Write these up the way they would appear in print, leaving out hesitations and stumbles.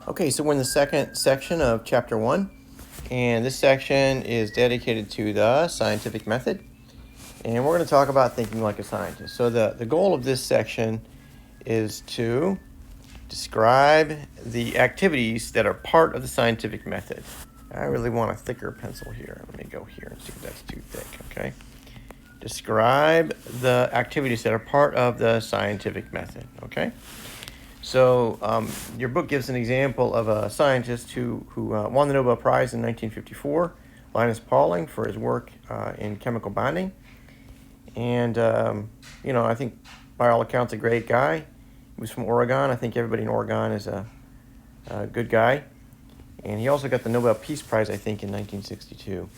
Okay, so we're in the second section of Chapter 1, and this section is dedicated to the scientific method, and we're going to talk about thinking like a scientist. So the goal of this section is to describe the activities that are part of the scientific method. I really want a thicker pencil here. Let me go here and see if that's too thick, okay? Describe the activities that are part of the scientific method, okay? So your book gives an example of a scientist who won the Nobel Prize in 1954, Linus Pauling, for his work in chemical bonding. And, I think by all accounts a great guy. He was from Oregon. I think everybody in Oregon is a good guy. And he also got the Nobel Peace Prize, I think, in 1962.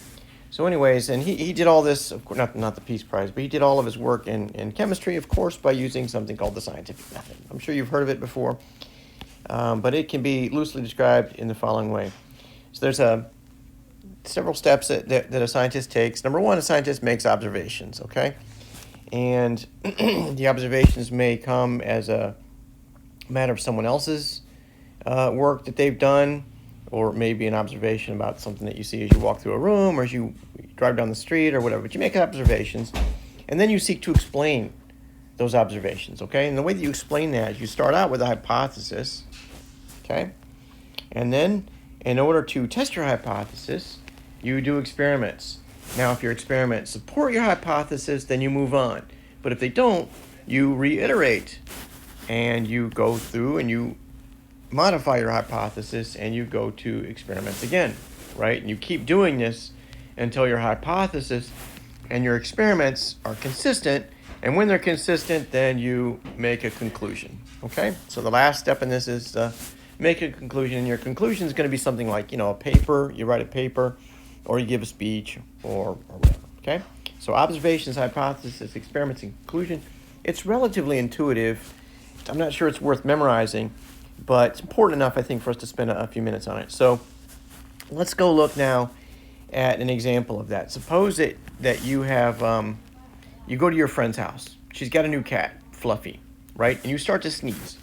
So anyways, and he did all this, of course, not the Peace Prize, but he did all of his work in chemistry, of course, by using something called the scientific method. I'm sure you've heard of it before, but it can be loosely described in the following way. So there's several steps that a scientist takes. Number one, a scientist makes observations, okay? And the observations may come as a matter of someone else's work that they've done, or maybe an observation about something that you see as you walk through a room or as you drive down the street or whatever. But you make observations, and then you seek to explain those observations, okay? And the way that you explain that is you start out with a hypothesis, okay? And then, in order to test your hypothesis, you do experiments. Now, if your experiments support your hypothesis, then you move on. But if they don't, you reiterate, and you go through and you modify your hypothesis, and you go to experiments again, right? And you keep doing this until your hypothesis and your experiments are consistent, and when they're consistent, then you make a conclusion, okay? So the last step in this is make a conclusion, and your conclusion is going to be something like, a paper, you write a paper, or you give a speech, or whatever, okay? So observations, hypothesis, experiments, and conclusion, it's relatively intuitive. I'm not sure it's worth memorizing, but it's important enough, I think, for us to spend a few minutes on it. So let's go look now at an example of that. Suppose that you have, you go to your friend's house. She's got a new cat, Fluffy, right? And you start to sneeze.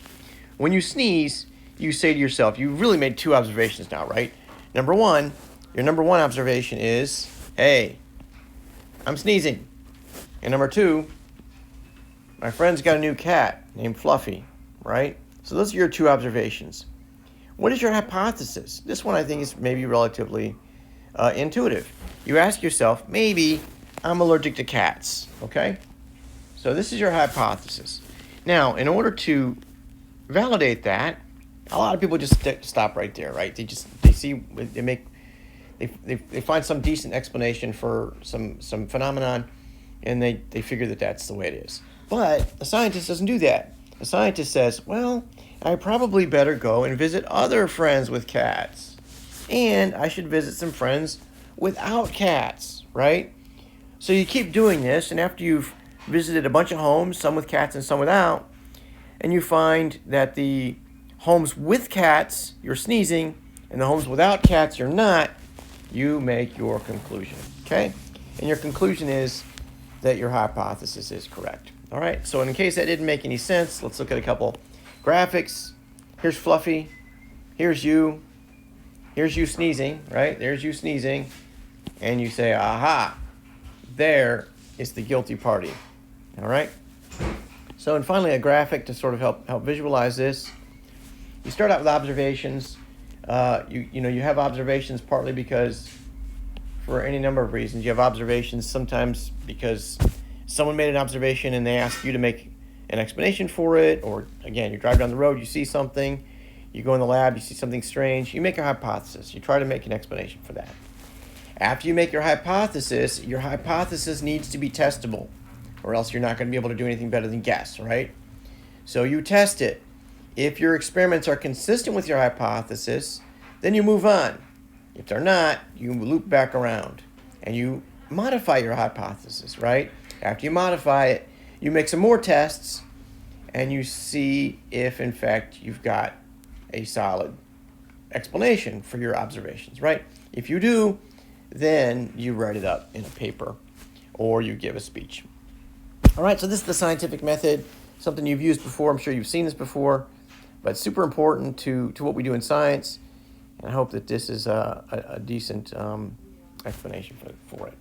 When you sneeze, you say to yourself, you really made two observations now, right? Your number one observation is, hey, I'm sneezing. And number two, my friend's got a new cat named Fluffy, right? So those are your two observations. What is your hypothesis? This one I think is maybe relatively intuitive. You ask yourself, maybe I'm allergic to cats, okay? So this is your hypothesis. Now, in order to validate that, a lot of people just stop right there, right? They find some decent explanation for some phenomenon, and they figure that that's the way it is. But a scientist doesn't do that. A scientist says, well, I probably better go and visit other friends with cats. And I should visit some friends without cats, right? So you keep doing this, and after you've visited a bunch of homes, some with cats and some without, and you find that the homes with cats, you're sneezing, and the homes without cats, you're not, you make your conclusion, okay? And your conclusion is that your hypothesis is correct. All right, so in case that didn't make any sense, let's look at a couple graphics. Here's Fluffy. Here's you. Here's you sneezing, right? There's you sneezing. And you say, aha, there is the guilty party. All right? So, and finally, a graphic to sort of help visualize this. You start out with observations. You have observations partly because, for any number of reasons, you have observations sometimes because someone made an observation and they ask you to make an explanation for it, or again, you drive down the road, you see something, you go in the lab, you see something strange, you make a hypothesis, you try to make an explanation for that. After you make your hypothesis needs to be testable, or else you're not going to be able to do anything better than guess, right? So you test it. If your experiments are consistent with your hypothesis, then you move on. If they're not, you loop back around and you modify your hypothesis, right? After you modify it, you make some more tests, and you see if, in fact, you've got a solid explanation for your observations, right? If you do, then you write it up in a paper, or you give a speech. All right, so this is the scientific method, something you've used before. I'm sure you've seen this before. but super important to what we do in science. And I hope that this is a decent explanation for it.